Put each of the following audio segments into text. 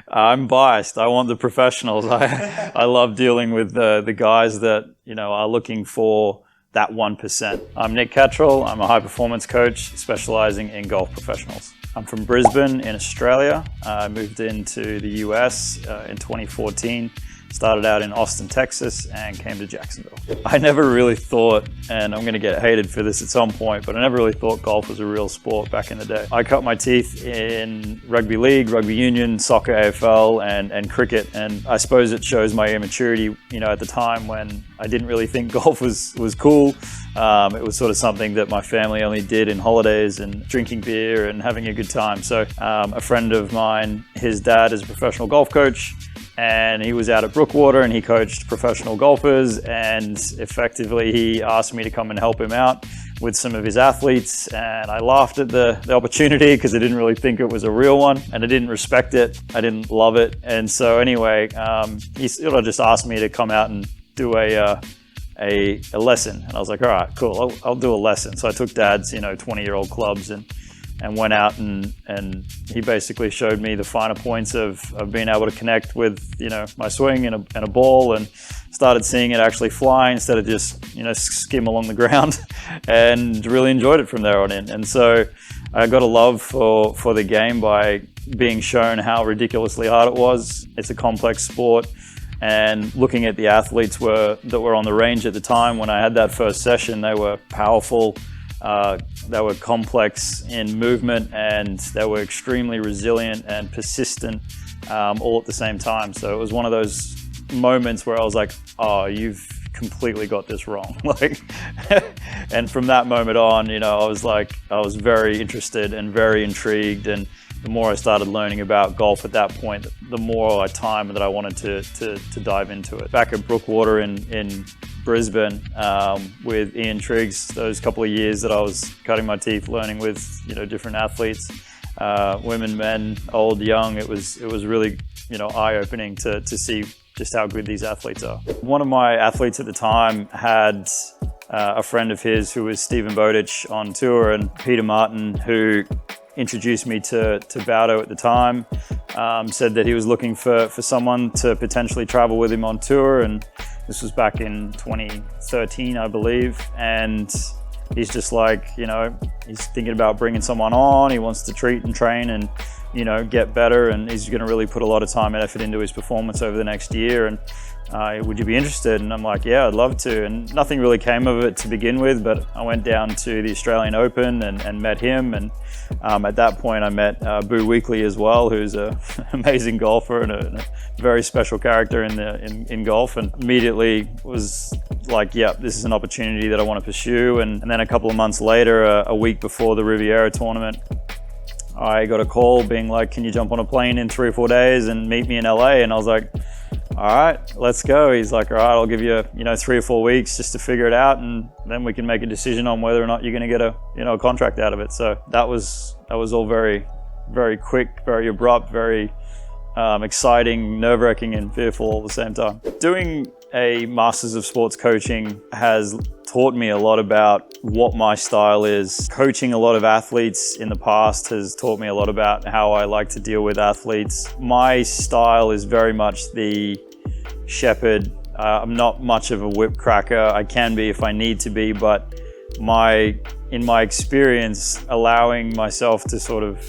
I'm biased. I want the professionals. I love dealing with the guys that, are looking for that 1%. I'm Nick Cattrall. I'm a high performance coach specializing in golf professionals. I'm from Brisbane in Australia. I moved into the US in 2014. Started out in Austin, Texas, and came to Jacksonville. I never really thought, and I'm going to get hated for this at some point, but I never really thought golf was a real sport back in the day. I cut my teeth in rugby league, rugby union, soccer, AFL, and cricket, and I suppose it shows my immaturity, at the time when I didn't really think golf was cool. It was sort of something that my family only did in holidays and drinking beer and having a good time. So a friend of mine, his dad is a professional golf coach, and he was out at Brookwater and he coached professional golfers, and effectively he asked me to come and help him out with some of his athletes, and I laughed at the opportunity because I didn't really think it was a real one, and I didn't respect it. I didn't love it. And so anyway, he sort of just asked me to come out and do a lesson, and I was like, all right, cool, I'll do a lesson. So I took Dad's 20-year-old clubs and went out and he basically showed me the finer points of being able to connect with my swing and a ball, and started seeing it actually fly instead of just skim along the ground, and really enjoyed it from there on in. And so I got a love for the game by being shown how ridiculously hard it was. It's a complex sport, and looking at the athletes that were on the range at the time when I had that first session, they were powerful. They were complex in movement, and they were extremely resilient and persistent, all at the same time. So it was one of those moments where I was like, oh, you've completely got this wrong. And from that moment on, I was very interested and very intrigued. And the more I started learning about golf at that point, the more time that I wanted to dive into it. Back at Brookwater in Brisbane with Ian Triggs, those couple of years that I was cutting my teeth learning with different athletes, women, men, old, young, it was really eye-opening to see just how good these athletes are. One of my athletes at the time had a friend of his who was Stephen Bowditch on tour, and Peter Martin, who introduced me to Bowdo at the time, said that he was looking for someone to potentially travel with him on tour, and this was back in 2013, I believe. And he's just like, he's thinking about bringing someone on. He wants to treat and train and, get better. And he's going to really put a lot of time and effort into his performance over the next year. And would you be interested? And I'm like, yeah, I'd love to. And nothing really came of it to begin with, but I went down to the Australian Open and met him. And at that point I met Boo Weekley as well, who's an amazing golfer and a very special character in golf, and immediately was like, yeah, this is an opportunity that I want to pursue. And then a couple of months later, a week before the Riviera tournament, I got a call being like, can you jump on a plane in 3 or 4 days and meet me in LA? And I was like, all right, let's go. He's like, all right, I'll give you 3 or 4 weeks just to figure it out, and then we can make a decision on whether or not you're going to get a contract out of it. So that was all very, very quick, very abrupt, very exciting, nerve-wracking, and fearful all at the same time. Doing a Masters of Sports Coaching has taught me a lot about what my style is. Coaching a lot of athletes in the past has taught me a lot about how I like to deal with athletes. My style is very much the shepherd. I'm not much of a whip cracker. I can be if I need to be, but in my experience, allowing myself to sort of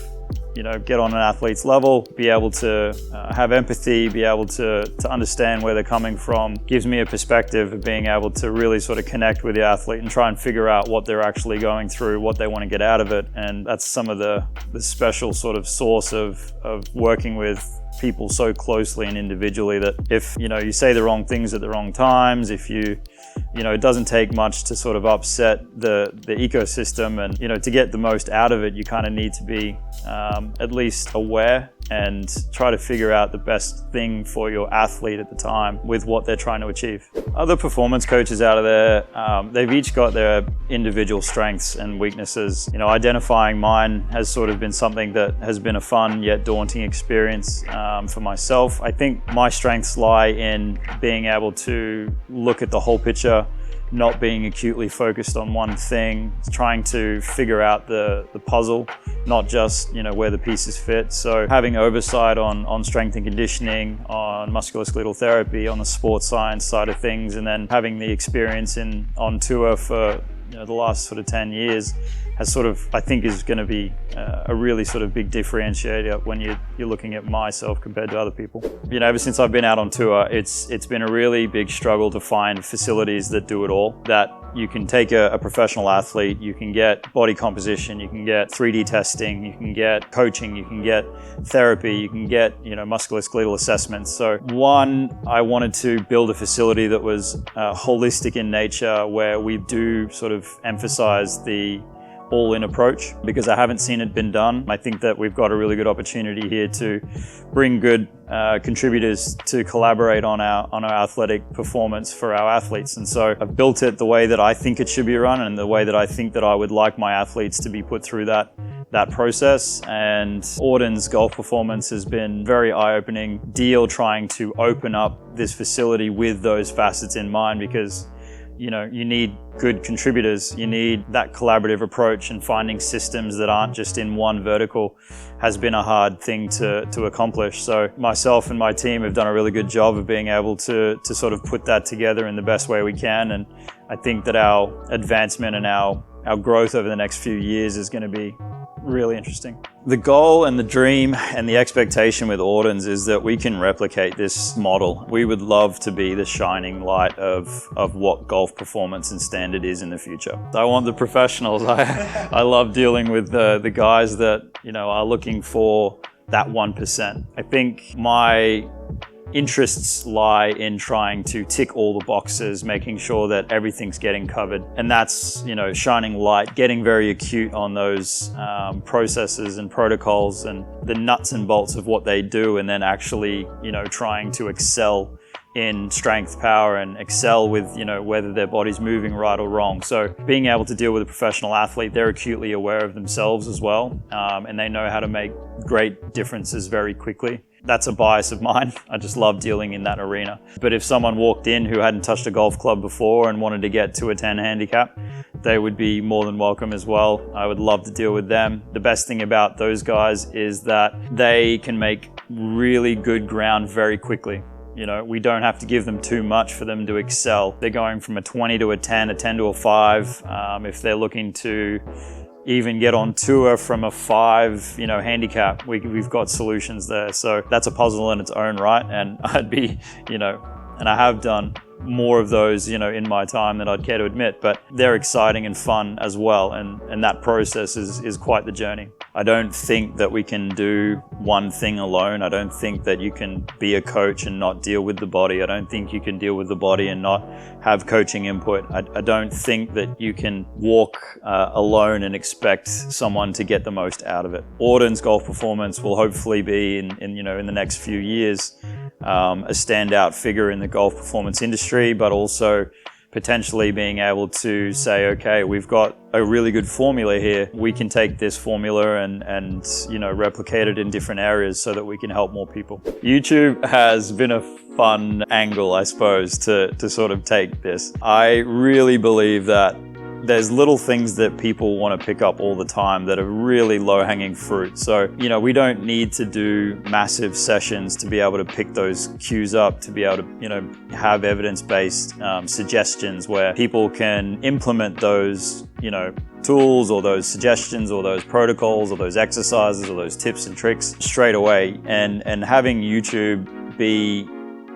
get on an athlete's level, be able to have empathy, be able to understand where they're coming from, gives me a perspective of being able to really sort of connect with the athlete and try and figure out what they're actually going through, what they want to get out of it. And that's some of the special sort of source of working with people so closely and individually, that if you say the wrong things at the wrong times, if it doesn't take much to sort of upset the ecosystem, and to get the most out of it, you kind of need to be at least aware and try to figure out the best thing for your athlete at the time with what they're trying to achieve. Other performance coaches out of there, they've each got their individual strengths and weaknesses. Identifying mine has sort of been something that has been a fun yet daunting experience for myself. I think my strengths lie in being able to look at the whole picture not being acutely focused on one thing, trying to figure out the puzzle, not just where the pieces fit. So having oversight on strength and conditioning, on musculoskeletal therapy, on the sports science side of things, and then having the experience on tour for the last sort of 10 years has I think is going to be a really big differentiator when you're looking at myself compared to other people. Ever since I've been out on tour, it's been a really big struggle to find facilities that do it all, that you can take a professional athlete, you can get body composition, you can get 3D testing, you can get coaching, you can get therapy, you can get musculoskeletal assessments. So one, I wanted to build a facility that was holistic in nature, where we do emphasize the all-in approach, because I haven't seen it been done. I think that we've got a really good opportunity here to bring good contributors to collaborate on our athletic performance for our athletes. And so I've built it the way that I think it should be run, and the way that I think that I would like my athletes to be put through that process. And Audens Golf Performance has been a very eye-opening deal, trying to open up this facility with those facets in mind, because you need good contributors. You need that collaborative approach, and finding systems that aren't just in one vertical has been a hard thing to accomplish. So myself and my team have done a really good job of being able to put that together in the best way we can. And I think that our advancement and our growth over the next few years is going to be really interesting. The goal and the dream and the expectation with Audens is that we can replicate this model. We would love to be the shining light of what golf performance and standard is in the future. I want the professionals. I love dealing with the guys that are looking for that 1%. I think my interests lie in trying to tick all the boxes, making sure that everything's getting covered. And that's, shining light, getting very acute on those processes and protocols and the nuts and bolts of what they do, and then actually, trying to excel in strength, power, and excel with, whether their body's moving right or wrong. So being able to deal with a professional athlete, they're acutely aware of themselves as well, and they know how to make great differences very quickly. That's a bias of mine. I just love dealing in that arena. But if someone walked in who hadn't touched a golf club before and wanted to get to a 10 handicap, they would be more than welcome as well. I would love to deal with them. The best thing about those guys is that they can make really good ground very quickly. We don't have to give them too much for them to excel. They're going from a 20 to a 10, a 10 to a 5. If they're looking to even get on tour from a 5, handicap, we've got solutions there. So that's a puzzle in its own right. And I'd be, and I have done more of those, in my time than I'd care to admit, but they're exciting and fun as well. And that process is quite the journey. I don't think that we can do one thing alone. I don't think that you can be a coach and not deal with the body. I don't think you can deal with the body and not have coaching input. I don't think that you can walk alone and expect someone to get the most out of it. Audens Golf Performance will hopefully be in the next few years a standout figure in the golf performance industry, but also potentially being able to say, okay, we've got a really good formula here. We can take this formula and replicate it in different areas so that we can help more people. YouTube has been a fun angle, I suppose, to take this. I really believe that there's little things that people want to pick up all the time that are really low-hanging fruit. So, we don't need to do massive sessions to be able to pick those cues up, to be able to, have evidence-based suggestions where people can implement those, tools or those suggestions or those protocols or those exercises or those tips and tricks straight away. And having YouTube be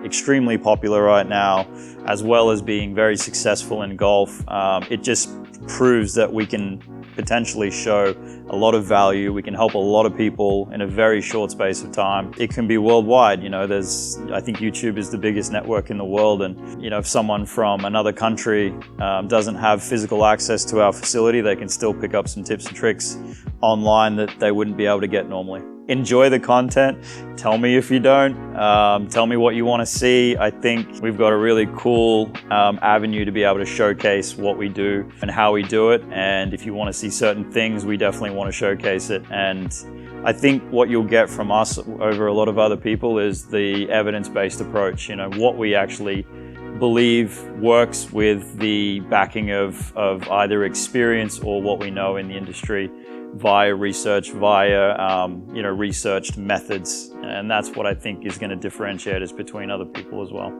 extremely popular right now, as well as being very successful in golf, it just proves that we can potentially show a lot of value. We can help a lot of people in a very short space of time. It can be worldwide. I think YouTube is the biggest network in the world, and if someone from another country doesn't have physical access to our facility, they can still pick up some tips and tricks online that they wouldn't be able to get normally. Enjoy the content. Tell me if you don't. Tell me what you want to see. I think we've got a really cool avenue to be able to showcase what we do and how we do it. And if you want to see certain things, we definitely want to showcase it. And I think what you'll get from us over a lot of other people is the evidence-based approach, what we actually believe works with the backing of either experience or what we know in the industry via research, via researched methods, and that's what I think is going to differentiate us between other people as well.